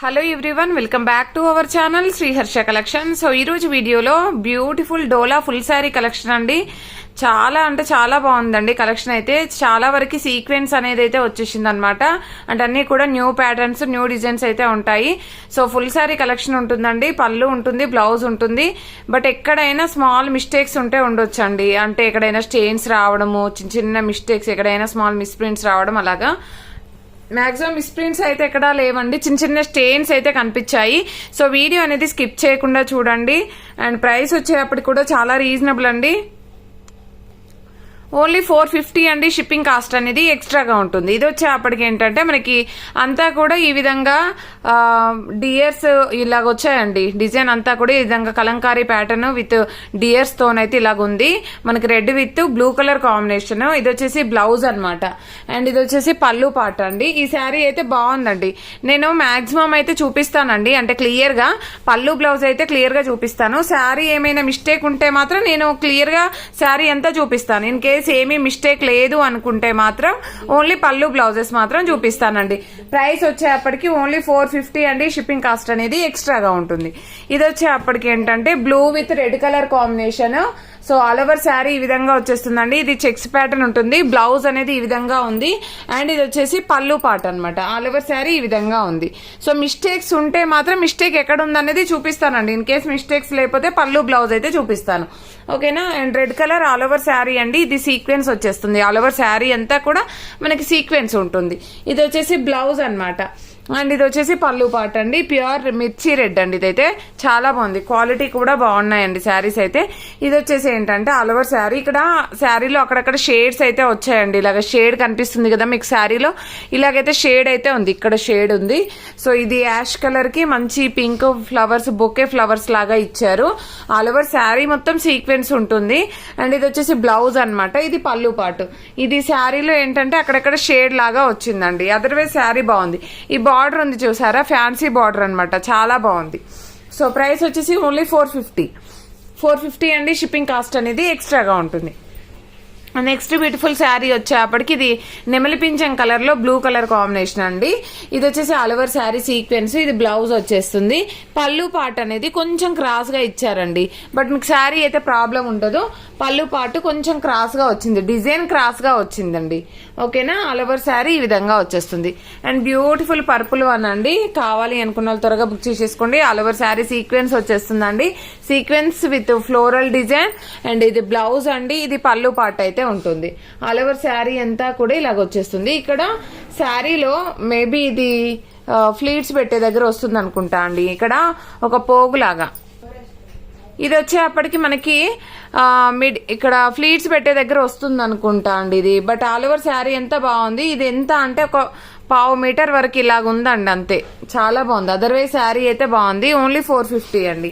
Hello everyone, welcome back to our channel Shri Harsha collection. సో ఈ రోజు వీడియోలో బ్యూటిఫుల్ డోలా ఫుల్ శారీ కలెక్షన్ అండి. చాలా అంటే చాలా బాగుందండి కలెక్షన్. అయితే చాలా వరకు సీక్వెన్స్ అనేది అయితే వచ్చేసింది అనమాట. అంటే అన్ని కూడా న్యూ ప్యాటర్న్స్, న్యూ డిజైన్స్ అయితే ఉంటాయి. సో ఫుల్ శారీ కలెక్షన్ ఉంటుందండి. పళ్ళు ఉంటుంది, బ్లౌజ్ ఉంటుంది. బట్ ఎక్కడైనా స్మాల్ మిస్టేక్స్ ఉంటే ఉండొచ్చండి. అంటే ఎక్కడైనా స్టెయిన్స్ రావడము, చిన్న చిన్న మిస్టేక్స్, ఎక్కడైనా స్మాల్ మిస్ప్రింట్స్ రావడం, అలాగా మాక్సిమం మిస్ప్రింట్స్ అయితే ఎక్కడా లేవండి. చిన్న చిన్న స్టెయిన్స్ అయితే కనిపించాయి. సో వీడియో అనేది స్కిప్ చేయకుండా చూడండి. అండ్ ప్రైస్ వచ్చేటప్పటికి కూడా చాలా రీజనబుల్ అండి. ఓన్లీ 450 అండి. షిప్పింగ్ కాస్ట్ అనేది ఎక్స్ట్రాగా ఉంటుంది. ఇది వచ్చేప్పటికి ఏంటంటే మనకి అంతా కూడా ఈ విధంగా డియర్స్ ఇలాగ వచ్చాయండి. డిజైన్ అంతా కూడా ఈ విధంగా కలంకారీ ప్యాటర్న్ విత్ డియర్స్ తోనైతే ఇలాగ ఉంది. మనకి red with blue colour combination. ఇది వచ్చేసి బ్లౌజ్ అనమాట. అండ్ ఇది వచ్చేసి పళ్ళు పాట అండి. ఈ శారీ అయితే బాగుందండి. నేను మాక్సిమం అయితే చూపిస్తానండి. అంటే క్లియర్ గా పళ్ళు బ్లౌజ్ అయితే క్లియర్ గా చూపిస్తాను. శారీ ఏమైనా మిస్టేక్ ఉంటే మాత్రం నేను క్లియర్ గా శారీ అంతా చూపిస్తాను. ఇన్ కేస్ ఏమీ మిస్టేక్ లేదు అనుకుంటే మాత్రం ఓన్లీ పళ్ళు బ్లౌజెస్ మాత్రం చూపిస్తానండి. ప్రైస్ వచ్చేప్పటికి ఓన్లీ 450 అండి. షిప్పింగ్ కాస్ట్ అనేది ఎక్స్ట్రాగా ఉంటుంది. ఇది వచ్చేప్పటికి ఏంటంటే blue with red colour combination. So all over sari ఈ విధంగా వచ్చేస్తుందండి. ఇది చెక్స్ ప్యాటర్న్ ఉంటుంది. బ్లౌజ్ అనేది ఈ విధంగా ఉంది. అండ్ ఇది వచ్చేసి పళ్ళు పాట అనమాట. ఆల్ ఓవర్ శారీ ఈ విధంగా ఉంది. సో మిస్టేక్స్ ఉంటే మాత్రం మిస్టేక్ ఎక్కడ ఉందనేది చూపిస్తానండి. ఇన్ కేస్ మిస్టేక్స్ లేకపోతే పళ్ళు బ్లౌజ్ అయితే చూపిస్తాను. ఓకేనా. And red colour all over sari అండి. ఇది సీక్వెన్స్ వచ్చేస్తుంది. ఆల్ ఓవర్ శారీ అంతా కూడా మనకి సీక్వెన్స్ ఉంటుంది. ఇది వచ్చేసి బ్లౌజ్ అనమాట. అండ్ ఇది వచ్చేసి పళ్ళు పాట అండి. ప్యూర్ మిర్చి రెడ్ అండి. ఇదైతే చాలా బాగుంది. క్వాలిటీ కూడా బాగున్నాయండి శారీస్ అయితే. ఇది వచ్చేసి ఏంటంటే ఆల్ ఓవర్ శారీ. ఇక్కడ శారీలో అక్కడక్కడ షేడ్స్ అయితే వచ్చాయండి. ఇలాగ షేడ్ కనిపిస్తుంది కదా మీకు శారీలో. ఇలాగైతే షేడ్ అయితే ఉంది. ఇక్కడ షేడ్ ఉంది. సో ఇది యాష్ కలర్ కి మంచి పింక్ ఫ్లవర్స్, బొకే ఫ్లవర్స్ లాగా ఇచ్చారు. ఆల్ ఓవర్ శారీ మొత్తం సీక్వెన్స్ ఉంటుంది. అండ్ ఇది వచ్చేసి బ్లౌజ్ అనమాట. ఇది పళ్ళు పాటు. ఇది శారీలో ఏంటంటే అక్కడక్కడ షేడ్ లాగా వచ్చిందండి. అదర్వైజ్ శారీ బాగుంది. ఈ బార్డర్ ఉంది చూసారా, ఫ్యాన్సీ బార్డర్ అనమాట. చాలా బాగుంది. సో ప్రైస్ వచ్చేసి ఓన్లీ 450 అండి. షిప్పింగ్ కాస్ట్ అనేది ఎక్స్ట్రాగా ఉంటుంది. నెక్స్ట్ బ్యూటిఫుల్ శారీ వచ్చేప్పటికి ఇది నెమలి పింఛం కలర్ లో బ్లూ కలర్ కాంబినేషన్ అండి. ఇది వచ్చేసి ఆల్ ఓవర్ శారీ సీక్వెన్స్. ఇది బ్లౌజ్ వచ్చేస్తుంది. పళ్ళు పాట అనేది కొంచెం క్రాస్ గా ఇచ్చారండి. బట్ మీకు శారీ అయితే ప్రాబ్లం ఉండదు. పళ్ళు పాటు కొంచెం క్రాస్ గా వచ్చింది. డిజైన్ క్రాస్ గా వచ్చిందండి. ఓకేనా. ఆల్ ఓవర్ శారీ ఈ విధంగా వచ్చేస్తుంది. అండ్ బ్యూటిఫుల్ పర్పుల్ వన్ అండి. కావాలి అనుకున్న వాళ్ళు త్వరగా బుక్ చేసేసుకోండి. ఆల్ ఓవర్ శారీ సీక్వెన్స్ వచ్చేస్తుందండి. Sequence with floral design. And ఇది బ్లౌజ్ అండి. ఇది పళ్ళు పాట అయితే ఉంటుంది. ఆల్ ఓవర్ శారీ అంతా కూడా ఇలాగ వచ్చేస్తుంది. ఇక్కడ శారీలో మేబీ ఇది ఫ్లీట్స్ పెట్టే దగ్గర వస్తుంది అనుకుంటా అండి. ఇక్కడ ఒక పోగులాగా ఇది వచ్చేప్పటికి మనకి ఇక్కడ ఫ్లీట్స్ పెట్టే దగ్గర వస్తుంది అనుకుంటా అండి ఇది. బట్ ఆల్ ఓవర్ శారీ ఎంత బాగుంది. ఇది ఎంత అంటే ఒక 1/2 మీటర్ వరకు ఇలాగ ఉందండి, అంతే. చాలా బాగుంది. అదర్వైజ్ శారీ అయితే బాగుంది. ఓన్లీ 450 అండి.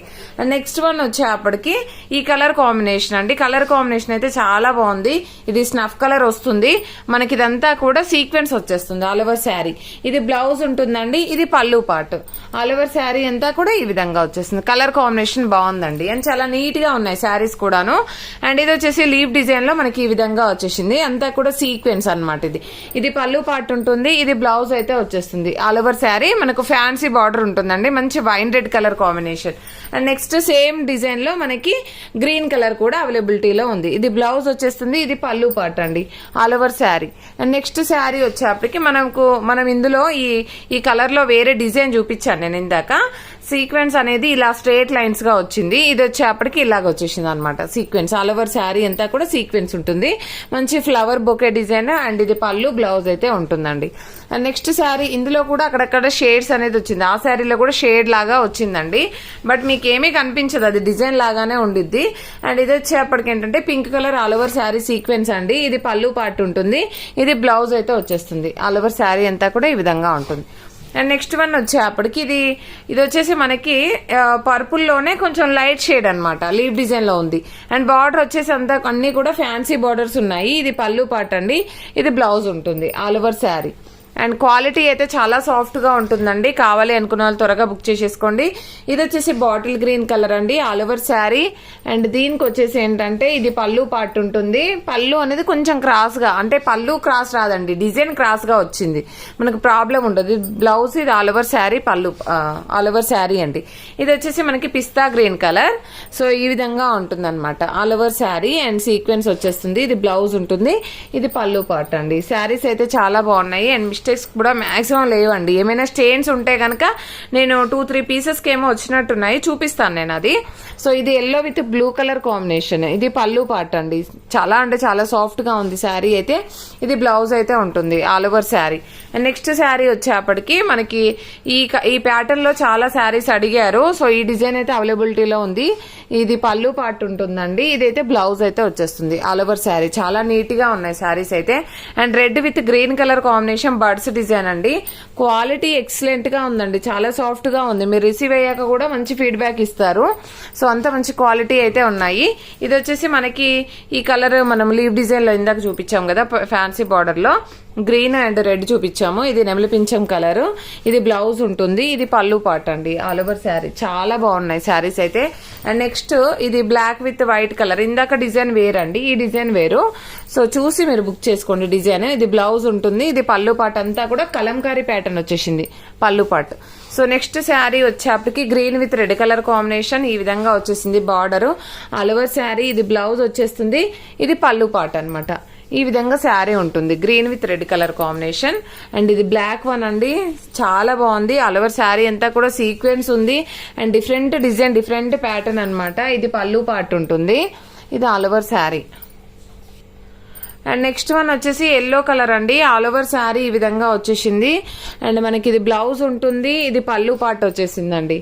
నెక్స్ట్ వన్ వచ్చేప్పటికి ఈ కలర్ కాంబినేషన్ అండి. కలర్ కాంబినేషన్ అయితే చాలా బాగుంది. ఇది స్నఫ్ కలర్ వస్తుంది మనకి. ఇదంతా కూడా సీక్వెన్స్ వచ్చేస్తుంది ఆల్ ఓవర్ శారీ. ఇది బ్లౌజ్ ఉంటుందండి. ఇది పళ్ళు పాటు. ఆల్ ఓవర్ శారీ అంతా కూడా ఈ విధంగా వచ్చేస్తుంది. కలర్ కాంబినేషన్ బాగుందండి. అండ్ చాలా నీట్ గా ఉన్నాయి శారీస్ కూడాను. అండ్ ఇది వచ్చేసి లీఫ్ డిజైన్ లో మనకి ఈ విధంగా వచ్చేసింది. అంతా కూడా సీక్వెన్స్ అనమాట. ఇది పళ్ళు పాటు ఉంటుంది. ఇది బ్లౌజ్ అయితే వచ్చేస్తుంది. ఆల్ ఓవర్ శారీ మనకు ఫ్యాన్సీ బార్డర్ ఉంటుందండి. మంచి wine red colour combination. And next same design లో మనకి గ్రీన్ కలర్ కూడా అవైలబిలిటీలో ఉంది. ఇది బ్లౌజ్ వచ్చేస్తుంది. ఇది పళ్ళు పాట అండి. All over sari. And next sari వచ్చేప్పటికి మనం ఇందులో ఈ కలర్ లో వేరే డిజైన్ చూపించాను నేను ఇందాక. సీక్వెన్స్ అనేది ఇలా స్ట్రేట్ లైన్స్ గా వచ్చింది. ఇది వచ్చేప్పటికి ఇలాగ వచ్చేసింది అనమాట సీక్వెన్స్. ఆల్ ఓవర్ శారీ అంతా కూడా సీక్వెన్స్ ఉంటుంది. మంచి ఫ్లవర్ బొకే డిజైన్. అండ్ ఇది పళ్ళు బ్లౌజ్ అయితే ఉంటుందండి. అండ్ నెక్స్ట్ శారీ ఇందులో కూడా అక్కడక్కడ షేడ్స్ అనేది వచ్చింది. ఆ శారీలో కూడా షేడ్ లాగా వచ్చిందండి. బట్ మీకు ఏమీ కనిపించదు, అది డిజైన్ లాగానే ఉండిద్ది. అండ్ ఇది వచ్చేప్పటికి ఏంటంటే pink colour all over sari sequence అండి. ఇది పళ్ళు పార్ట్ ఉంటుంది. ఇది బ్లౌజ్ అయితే వచ్చేస్తుంది. ఆల్ ఓవర్ శారీ అంతా కూడా ఈ విధంగా ఉంటుంది. అండ్ నెక్స్ట్ వన్ వచ్చేప్పటికి ఇది వచ్చేసి మనకి పర్పుల్ లోనే కొంచెం లైట్ షేడ్ అనమాట. లీవ్ డిజైన్ లో ఉంది. అండ్ బార్డర్ వచ్చేసి అంతా అన్ని కూడా ఫ్యాన్సీ బార్డర్స్ ఉన్నాయి. ఇది పళ్ళు పార్ట్ అండి. ఇది బ్లౌజ్ ఉంటుంది all over sari. And quality అయితే చాలా సాఫ్ట్ గా ఉంటుందండి. కావాలి అనుకున్న వాళ్ళు త్వరగా బుక్ చేసేసుకోండి. ఇది వచ్చేసి బాటిల్ గ్రీన్ కలర్ అండి, ఆల్ ఓవర్ శారీ. అండ్ దీనికి వచ్చేసి ఏంటంటే ఇది పళ్ళు పార్ట్ ఉంటుంది. పళ్ళు అనేది కొంచెం క్రాస్ గా, అంటే పళ్ళు క్రాస్ రాదండి, డిజైన్ క్రాస్ గా వచ్చింది, మనకు ప్రాబ్లం ఉండదు. బ్లౌజ్ ఇది ఆల్ ఓవర్ శారీ, పళ్ళు ఆల్ ఓవర్ శారీ అండి. ఇది వచ్చేసి మనకి పిస్తా గ్రీన్ కలర్. సో ఈ విధంగా ఉంటుంది అనమాట all over sari. And sequence వచ్చేస్తుంది. ఇది బ్లౌజ్ ఉంటుంది, ఇది పళ్ళు పార్ట్ అండి. శారీస్ అయితే చాలా బాగున్నాయి అండ్ మిస్టేక్స్ కూడా మాక్సిమం లేవండి. ఏమైనా స్టెయిన్స్ ఉంటే కనుక నేను 2-3 పీసెస్ కి ఏమో వచ్చినట్టున్నాయి, చూపిస్తాను నేను అది. సో ఇది yellow with blue colour combination. ఇది పళ్ళు పార్ట్ అండి. చాలా అంటే చాలా సాఫ్ట్ గా ఉంది శారీ అయితే. ఇది బ్లౌజ్ అయితే ఉంటుంది all over sari. And next sari వచ్చేప్పటికి మనకి ఈ ప్యాటర్న్ లో చాలా శారీస్ అడిగారు. సో ఈ డిజైన్ అయితే అవైలబిలిటీలో ఉంది. ఇది పళ్ళు పార్ట్ ఉంటుందండి. ఇదైతే బ్లౌజ్ అయితే వచ్చేస్తుంది ఆల్ ఓవర్ శారీ. చాలా నీట్ గా ఉన్నాయి శారీస్ అయితే. And red with green colour combination birds design అండి. క్వాలిటీ ఎక్సలెంట్ గా ఉందండి, చాలా సాఫ్ట్ గా ఉంది. మీరు రిసీవ్ అయ్యాక కూడా మంచి ఫీడ్బ్యాక్ ఇస్తారు. సో అంత మంచి క్వాలిటీ అయితే ఉన్నాయి. ఇది వచ్చేసి మనకి ఈ కలర్ మనం లీవ్ డిజైన్ లో ఇందాక చూపించాం కదా ఫ్యాన్సీ బార్డర్ లో, గ్రీన్ అండ్ రెడ్ చూపించాము. ఇది నెమలి పింఛం కలర్. ఇది బ్లౌజ్ ఉంటుంది, ఇది పళ్ళు పార్ట్ అండి ఆల్ ఓవర్ శారీ. చాలా బాగున్నాయి శారీస్ అయితే. అండ్ నెక్స్ట్ ఇది బ్లాక్ విత్ వైట్ కలర్. ఇందాక డిజైన్ వేరండి, ఈ డిజైన్ వేరు. సో చూసి మీరు బుక్ చేసుకోండి డిజైన్. ఇది బ్లౌజ్ ఉంటుంది, ఇది పళ్ళు పార్ట్ అంతా కూడా కలంకారీ ప్యాటర్న్ వచ్చేసింది పళ్ళు పార్ట్. సో నెక్స్ట్ శారీ వచ్చేప్పటికి green with red colour combination ఈ విధంగా వచ్చేసింది బార్డర్ ఆల్ ఓవర్ శారీ. ఇది బ్లౌజ్ వచ్చేస్తుంది, ఇది పళ్ళు పార్ట్ అనమాట. ఈ విధంగా శారీ ఉంటుంది, green with red colour combination. And ఇది బ్లాక్ వన్ అండి, చాలా బాగుంది. ఆల్ ఓవర్ శారీ అంతా కూడా సీక్వెన్స్ ఉంది and different design, different pattern అనమాట. ఇది పళ్ళు పార్ట్ ఉంటుంది, ఇది all over sari. And next one వచ్చేసి ఎల్లో కలర్ అండి, ఆల్ ఓవర్ శారీ ఈ విధంగా వచ్చేసింది. అండ్ మనకి ఇది బ్లౌజ్ ఉంటుంది, ఇది పళ్ళు పార్ట్ వచ్చేసిందండి.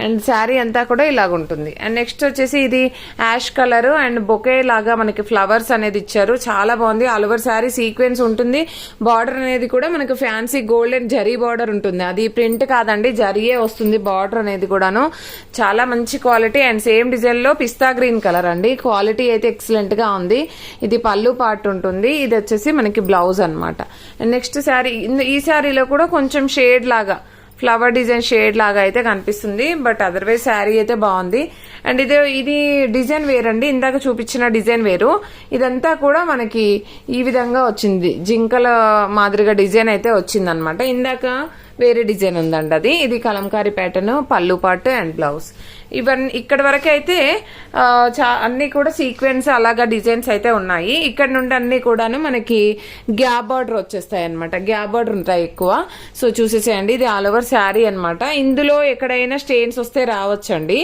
అండ్ శారీ అంతా కూడా ఇలాగ ఉంటుంది. అండ్ నెక్స్ట్ వచ్చేసి ఇది యాష్ కలర్ అండ్ బొకే లాగా మనకి ఫ్లవర్స్ అనేది ఇచ్చారు, చాలా బాగుంది. ఆల్ ఓవర్ శారీ సీక్వెన్స్ ఉంటుంది. బార్డర్ అనేది కూడా మనకి ఫ్యాన్సీ గోల్డెన్ జరీ బార్డర్ ఉంటుంది, అది ప్రింట్ కాదండి, జరీయే వస్తుంది బార్డర్ అనేది కూడాను. చాలా మంచి క్వాలిటీ. అండ్ సేమ్ డిజైన్ లో పిస్తా గ్రీన్ కలర్ అండి, క్వాలిటీ అయితే ఎక్సలెంట్ గా ఉంది. ఇది పళ్ళు పార్ట్ ఉంటుంది, ఇది వచ్చేసి మనకి బ్లౌజ్ అనమాట. నెక్స్ట్ శారీ, ఈ శారీలో కూడా కొంచెం షేడ్ లాగా ఫ్లవర్ డిజైన్ షేడ్ లాగా అయితే కనిపిస్తుంది, బట్ అదర్వైజ్ శారీ అయితే బాగుంది. అండ్ ఇది డిజైన్ వేరండి, ఇందాక చూపించిన డిజైన్ వేరు. ఇదంతా కూడా మనకి ఈ విధంగా వచ్చింది, జింకల మాదిరిగా డిజైన్ అయితే వచ్చింది అనమాట. ఇందాక వేరే డిజైన్ ఉందండి అది. ఇది కలంకారీ ప్యాటర్న్, పళ్ళు పార్ట్ అండ్ బ్లౌజ్. ఇవన్నీ ఇక్కడ వరకు అయితే అన్ని కూడా సీక్వెన్స్ అలాగా డిజైన్స్ అయితే ఉన్నాయి. ఇక్కడ నుండి అన్ని కూడాను మనకి గ్యాప్ బార్డర్ వచ్చేస్తాయి అనమాట, గ్యాప్ బార్డర్ ఉంటాయి ఎక్కువ. సో చూసేసేయండి, ఇది ఆల్ ఓవర్ శారీ అనమాట. ఇందులో ఎక్కడైనా స్టెయిన్స్ వస్తే రావచ్చండి.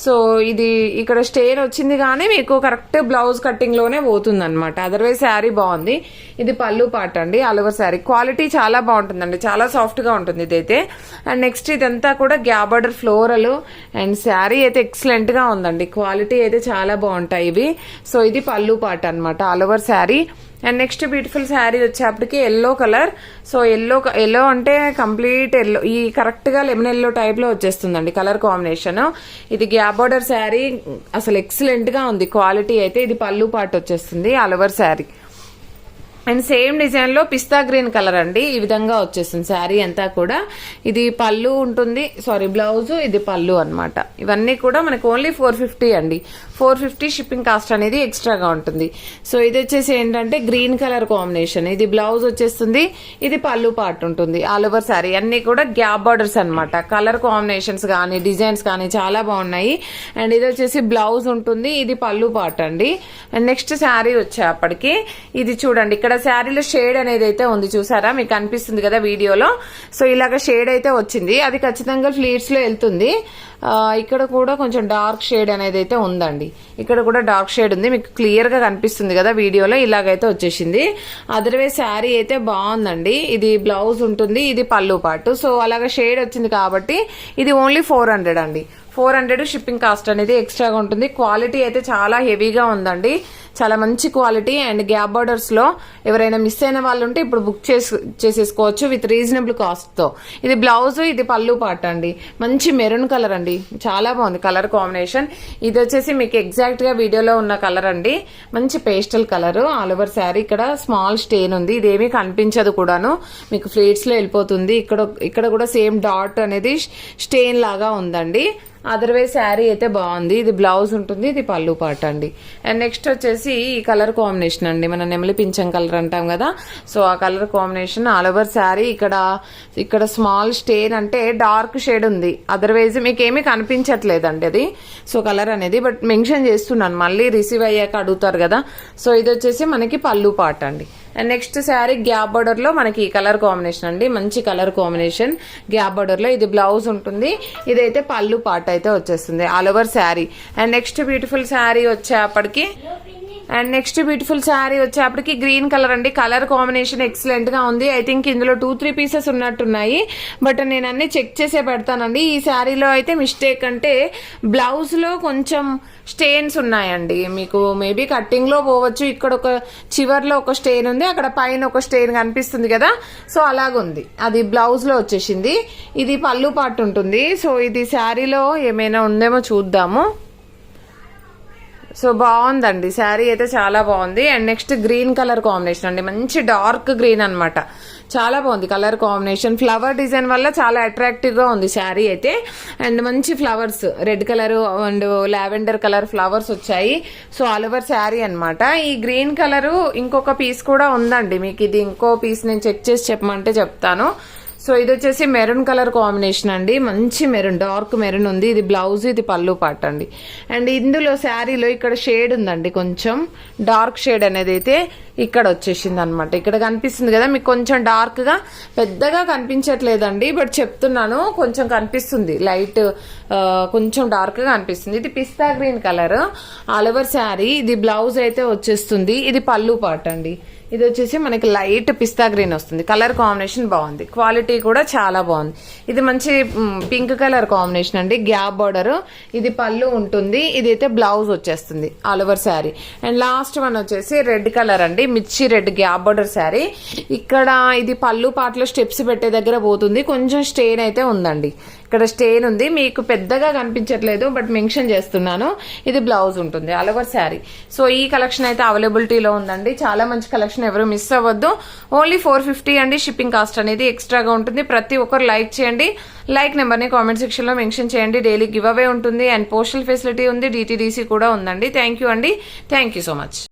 సో ఇది ఇక్కడ స్టెయిన్ వచ్చింది కానీ మీకు కరెక్ట్ బ్లౌజ్ కటింగ్ లోనే పోతుంది అనమాట, అదర్వైజ్ శారీ బాగుంది. ఇది పళ్ళు పార్ట్ అండి ఆల్ ఓవర్ శారీ. క్వాలిటీ చాలా బాగుంటుందండి, చాలా సాఫ్ట్ గా ఉంటుంది ఇదైతే. అండ్ నెక్స్ట్ ఇదంతా కూడా gap border floral and sari అయితే ఎక్సలెంట్ గా ఉందండి, క్వాలిటీ అయితే చాలా బాగుంటాయి ఇవి. సో ఇది పళ్ళు పార్ట్ అనమాట all over sari. And next beautiful sari వచ్చేప్పటికి ఎల్లో కలర్. సో ఎల్లో అంటే కంప్లీట్ ఎల్లో, ఈ కరెక్ట్ గా లెమన్ ఎల్లో టైప్ లో వచ్చేస్తుందండి కలర్ కాంబినేషన్. ఇది గ్యాప్ బార్డర్ శారీ, అసలు ఎక్సలెంట్ గా ఉంది క్వాలిటీ అయితే. ఇది పళ్ళు పార్ట్ వచ్చేస్తుంది all over sari. And same design లో పిస్తా గ్రీన్ కలర్ అండి, ఈ విధంగా వచ్చేస్తుంది శారీ అంతా కూడా. ఇది పళ్ళు ఉంటుంది, సారీ బ్లౌజ్, ఇది పళ్ళు అనమాట. ఇవన్నీ కూడా మనకు ఓన్లీ 450 అండి, 450 షిప్పింగ్ కాస్ట్ అనేది ఎక్స్ట్రాగా ఉంటుంది. సో ఇది వచ్చేసి ఏంటంటే గ్రీన్ కలర్ కాంబినేషన్, ఇది బ్లౌజ్ వచ్చేస్తుంది, ఇది పళ్ళు పార్ట్ ఉంటుంది ఆల్ ఓవర్ శారీ. అన్ని కూడా గ్యాప్ బార్డర్స్ అనమాట, కలర్ కాంబినేషన్స్ కానీ డిజైన్స్ కానీ చాలా బాగున్నాయి. అండ్ ఇది వచ్చేసి బ్లౌజ్ ఉంటుంది, ఇది పళ్ళు పార్ట్ అండి. అండ్ నెక్స్ట్ శారీ వచ్చేప్పటికి ఇది చూడండి, ఇక్కడ శారీలో షేడ్ అనేది అయితే ఉంది, చూసారా మీకు కనిపిస్తుంది కదా వీడియోలో. సో ఇలాగ షేడ్ అయితే వచ్చింది, అది ఖచ్చితంగా ఫ్లీట్స్ లో వెళ్తుంది. ఇక్కడ కూడా కొంచెం డార్క్ షేడ్ అనేది అయితే ఉందండి, ఇక్కడ కూడా డార్క్ షేడ్ ఉంది, మీకు క్లియర్ గా కనిపిస్తుంది కదా వీడియోలో. ఇలాగైతే వచ్చేసింది. అదర్వైజ్ శారీ అయితే బాగుందండి. ఇది బ్లౌజ్ ఉంటుంది, ఇది పళ్ళు పార్ట్. సో అలాగా షేడ్ వచ్చింది కాబట్టి ఇది ఓన్లీ 400 అండి, 400 షిప్పింగ్ కాస్ట్ అనేది ఎక్స్ట్రాగా ఉంటుంది. క్వాలిటీ అయితే చాలా హెవీగా ఉందండి, చాలా మంచి క్వాలిటీ. అండ్ గ్యాప్ బార్డర్స్ లో ఎవరైనా మిస్ అయిన వాళ్ళు ఉంటే ఇప్పుడు బుక్ చేసేసుకోవచ్చు విత్ రీజనబుల్ కాస్ట్ తో. ఇది బ్లౌజ్, ఇది పళ్ళు పాట అండి. మంచి మెరూన్ కలర్ అండి, చాలా బాగుంది కలర్ కాంబినేషన్. ఇది వచ్చేసి మీకు ఎగ్జాక్ట్ గా వీడియోలో ఉన్న కలర్ అండి, మంచి pastel colour. All over sari ఇక్కడ స్మాల్ స్టెయిన్ ఉంది, ఇదేమీ కనిపించదు కూడాను, మీకు ఫ్లీట్స్ లో వెళ్ళిపోతుంది. ఇక్కడ కూడా సేమ్ డాట్ అనేది స్టెయిన్ లాగా ఉందండి. అదర్వైజ్ శారీ అయితే బాగుంది. ఇది బ్లౌజ్ ఉంటుంది, ఇది పళ్ళు పాట అండి. అండ్ నెక్స్ట్ వచ్చేసి ఈ కలర్ కాంబినేషన్ అండి, మనం నెమలి పింఛం కలర్ అంటాం కదా, సో ఆ colour combination. All over sari ఇక్కడ స్మాల్ స్టెయిన్ అంటే డార్క్ షేడ్ ఉంది, అదర్వైజ్ మీకు ఏమీ కనిపించట్లేదండి అది. సో కలర్ అనేది బట్ మెన్షన్ చేస్తున్నాను, మళ్ళీ రిసీవ్ అయ్యాక అడుగుతారు కదా. సో ఇది వచ్చేసి మనకి పళ్ళు పాట అండి. And next sari gap border లో మనకి ఈ కలర్ కాంబినేషన్ అండి, మంచి కలర్ కాంబినేషన్. గ్యాప్ బార్డర్ లో ఇది బ్లౌజ్ ఉంటుంది, ఇదైతే పళ్ళు పాట అయితే వచ్చేస్తుంది all over sari. And next beautiful sari వచ్చేప్పటికి గ్రీన్ కలర్ అండి. కలర్ కాంబినేషన్ ఎక్సలెంట్ గా ఉంది. ఐ థింక్ ఇందులో 2-3 పీసెస్ ఉన్నట్టున్నాయి, బట్ నేను అన్ని చెక్ చేసే పెడతానండి. ఈ శారీలో అయితే మిస్టేక్ అంటే బ్లౌజ్ లో కొంచెం స్టెయిన్స్ ఉన్నాయండి, మీకు మేబీ కట్టింగ్ లో పోవచ్చు. ఇక్కడ ఒక చివర్లో ఒక స్టెయిన్ ఉంది, అక్కడ పైన ఒక స్టెయిన్ కనిపిస్తుంది కదా, సో అలాగుంది. అది బ్లౌజ్ లో వచ్చేసింది. ఇది పళ్ళు పాటు ఉంటుంది. సో ఇది శారీలో ఏమైనా ఉందేమో చూద్దాము. సో బాగుందండి, శారీ అయితే చాలా బాగుంది. And next green colour combination అండి, మంచి డార్క్ గ్రీన్ అన్నమాట, చాలా బాగుంది కలర్ కాంబినేషన్. ఫ్లవర్ డిజైన్ వల్ల చాలా అట్రాక్టివ్ గా ఉంది శారీ అయితే. అండ్ మంచి flowers, red colour and lavender colour flowers వచ్చాయి. సో ఆల్ ఓవర్ శారీ అనమాట. ఈ గ్రీన్ కలర్ ఇంకొక పీస్ కూడా ఉందండి, మీకు ఇది ఇంకో పీస్ నేను చెక్ చేసి చెప్పమంటే చెప్తాను. సో ఇది వచ్చేసి మెరూన్ కలర్ కాంబినేషన్ అండి, మంచి మెరూన్, డార్క్ మెరూన్ ఉంది. ఇది బ్లౌజ్, ఇది పళ్ళు పాట అండి. అండ్ ఇందులో శారీలో ఇక్కడ షేడ్ ఉందండి, కొంచెం డార్క్ షేడ్ అనేది అయితే ఇక్కడ వచ్చేసింది అనమాట. ఇక్కడ కనిపిస్తుంది కదా మీకు, కొంచెం డార్క్ గా, పెద్దగా కనిపించట్లేదండి, బట్ చెప్తున్నాను కొంచెం కనిపిస్తుంది, లైట్ కొంచెం డార్క్ గా కనిపిస్తుంది. ఇది pista green colour all over sari. ఇది బ్లౌజ్ అయితే వచ్చేస్తుంది, ఇది పళ్ళు పాట అండి. ఇది వచ్చేసి మనకి లైట్ పిస్తా గ్రీన్ వస్తుంది. కలర్ కాంబినేషన్ బాగుంది, క్వాలిటీ కూడా చాలా బాగుంది. ఇది మంచి పింక్ కలర్ కాంబినేషన్ అండి, గ్యాప్ బార్డర్. ఇది పళ్ళు ఉంటుంది, ఇదైతే బ్లౌజ్ వచ్చేస్తుంది all over sari. And last one వచ్చేసి రెడ్ కలర్ అండి, మిర్చి రెడ్ గ్యాప్ బార్డర్ శారీ. ఇక్కడ ఇది పళ్ళు పాటలో స్టెప్స్ పెట్టే దగ్గర పోతుంది, కొంచెం స్టెయిన్ అయితే ఉందండి, ఇక్కడ స్టెయిన్ ఉంది, మీకు పెద్దగా కనిపించట్లేదు బట్ మెన్షన్ చేస్తున్నాను. ఇది బ్లౌజ్ ఉంటుంది ఆల్ ఓవర్ శారీ. సో ఈ కలెక్షన్ అయితే అవైలబిలిటీలో ఉందండి, చాలా మంచి కలెక్షన్, ఎవరు మిస్ అవ్వద్దు. ఓన్లీ 450 అండి, షిప్పింగ్ కాస్ట్ అనేది ఎక్స్ట్రాగా ఉంటుంది. ప్రతి ఒక్కరు లైక్ చేయండి, లైక్ నెంబర్ ని కామెంట్ సెక్షన్ లో మెన్షన్ చేయండి. డైలీ గివ్ అవే ఉంటుంది అండ్ పోస్టల్ ఫెసిలిటీ ఉంది, DTDC కూడా ఉందండి. థ్యాంక్ యూ అండి, థ్యాంక్ యూ సో మచ్.